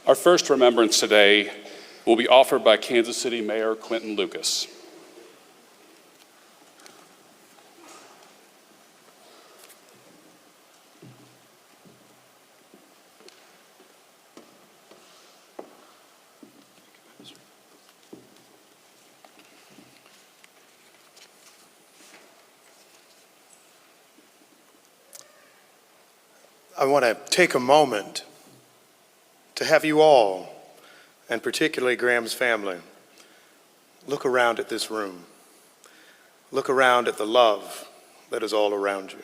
Our first remembrance today will be offered by Kansas City Mayor Quinton Lucas. I want to take a moment to have you all, and particularly Graham's family, look around at this room. Look around at the love that is all around you.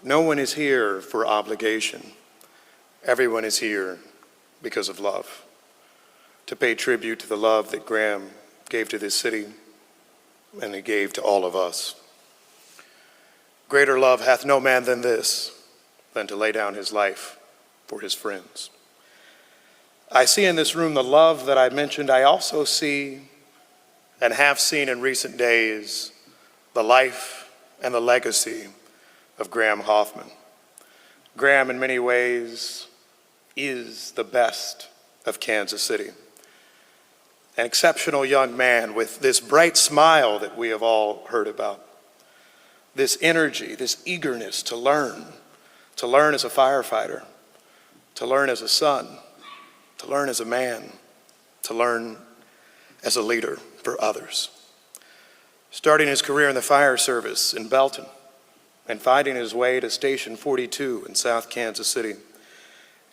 No one is here for obligation. Everyone is here because of love, to pay tribute to the love that Graham gave to this city and he gave to all of us. Greater love hath no man than this, than to lay down his life for his friends. I see in this room the love that I mentioned. I also see and have seen in recent days the life and the legacy of Graham Hoffman. Graham, in many ways, is the best of Kansas City. An exceptional young man with this bright smile that we have all heard about, this energy, this eagerness to learn as a firefighter, to learn as a son, to learn as a man, to learn as a leader for others. Starting his career in the fire service in Belton and finding his way to Station 42 in South Kansas City,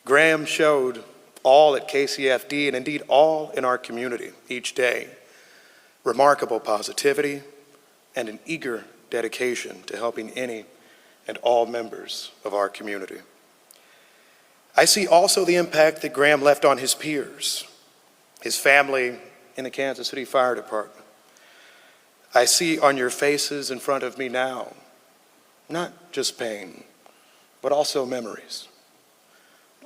Graham showed all at KCFD and indeed all in our community each day remarkable positivity and an eager dedication to helping any and all members of our community. I see also the impact that Graham left on his peers, his family in the Kansas City Fire Department. I see on your faces in front of me now, not just pain, but also memories.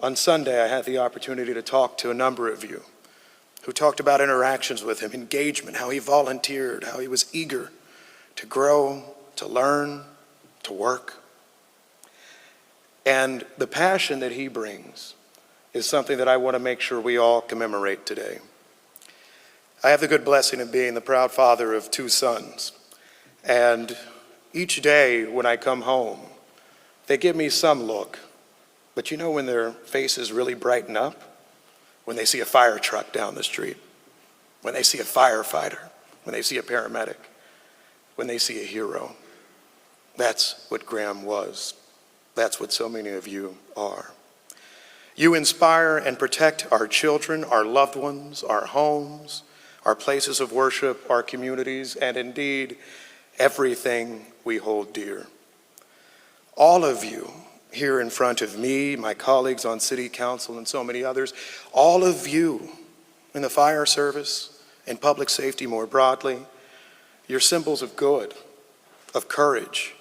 On Sunday, I had the opportunity to talk to a number of you who talked about interactions with him, engagement, how he volunteered, how he was eager to grow, to learn, to work. And the passion that he brings is something that I want to make sure we all commemorate today. I have the good blessing of being the proud father of 2 sons. And each day when I come home, they give me some look. But you know when their faces really brighten up? When they see a fire truck down the street, when they see a firefighter, when they see a paramedic, when they see a hero. That's what Graham was. That's what so many of you are. You inspire and protect our children, our loved ones, our homes, our places of worship, our communities, and indeed everything we hold dear. All of you here in front of me, my colleagues on City Council and so many others, all of you in the fire service and public safety more broadly, you're symbols of good, of courage,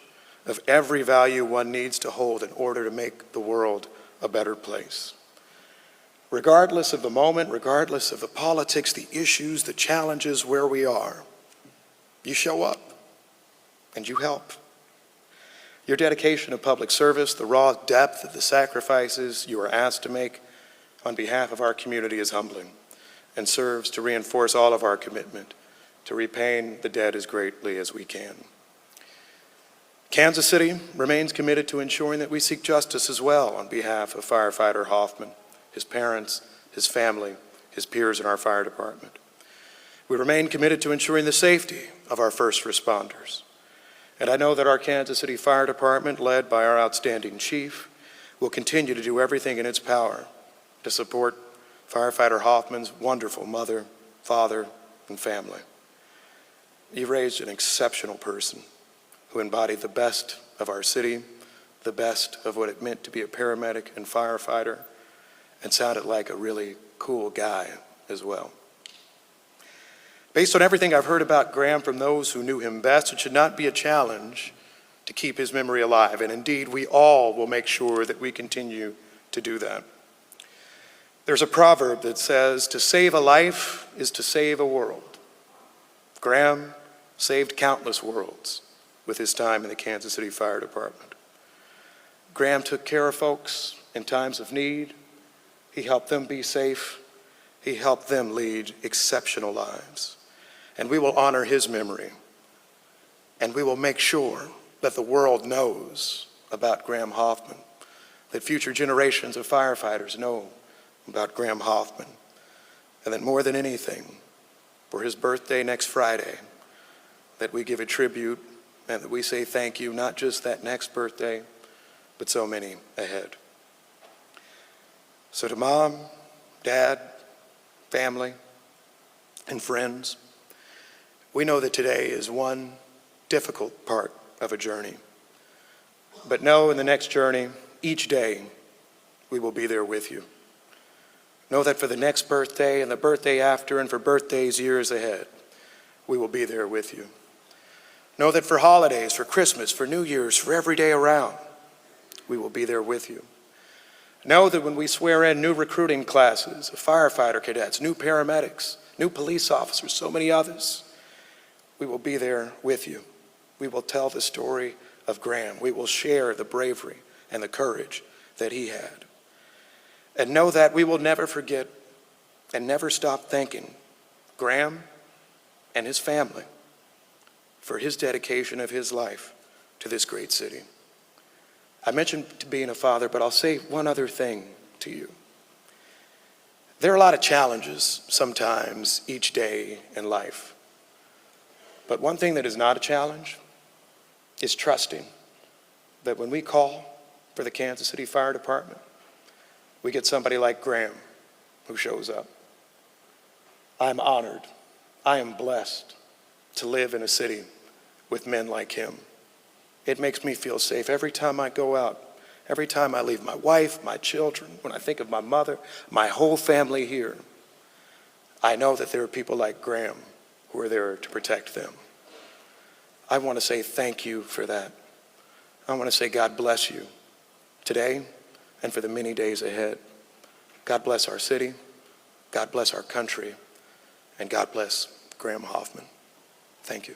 of every value one needs to hold in order to make the world a better place. Regardless of the moment, regardless of the politics, the issues, the challenges, where we are, you show up and you help. Your dedication to public service, the raw depth of the sacrifices you are asked to make on behalf of our community is humbling and serves to reinforce all of our commitment to repaying the debt as greatly as we can. Kansas City remains committed to ensuring that we seek justice as well on behalf of firefighter Hoffman, his parents, his family, his peers in our fire department. We remain committed to ensuring the safety of our first responders. And I know that our Kansas City Fire Department, led by our outstanding chief, will continue to do everything in its power to support firefighter Hoffman's wonderful mother, father, and family. You raised an exceptional person who embodied the best of our city, the best of what it meant to be a paramedic and firefighter, and sounded like a really cool guy as well. Based on everything I've heard about Graham from those who knew him best, it should not be a challenge to keep his memory alive, and indeed we all will make sure that we continue to do that. There's a proverb that says, to save a life is to save a world. Graham saved countless worlds with his time in the Kansas City Fire Department. Graham took care of folks in times of need, He helped them be safe. He helped them lead exceptional lives. And we will honor his memory. And we will make sure that the world knows about Graham Hoffman, that future generations of firefighters know about Graham Hoffman, and that more than anything, for his birthday next Friday, that we give a tribute and that we say thank you, not just that next birthday, but so many ahead. So to Mom, Dad, family, and friends, we know that today is one difficult part of a journey. But know in the next journey, each day, we will be there with you. Know that for the next birthday and the birthday after and for birthdays years ahead, we will be there with you. Know that for holidays, for Christmas, for New Year's, for every day around, we will be there with you. Know that when we swear in new recruiting classes of firefighter cadets, new paramedics, new police officers, so many others, we will be there with you. We will tell the story of Graham. We will share the bravery and the courage that he had. And know that we will never forget and never stop thanking Graham and his family for his dedication of his life to this great city. I mentioned being a father, but I'll say one other thing to you. There are a lot of challenges sometimes each day in life. But one thing that is not a challenge is trusting that when we call for the Kansas City Fire Department, we get somebody like Graham who shows up. I'm honored, I am blessed to live in a city with men like him. It makes me feel safe every time I go out, every time I leave my wife, my children, when I think of my mother, my whole family here. I know that there are people like Graham who are there to protect them. I want to say thank you for that. I want to say God bless you today and for the many days ahead. God bless our city, God bless our country, and God bless Graham Hoffman. Thank you.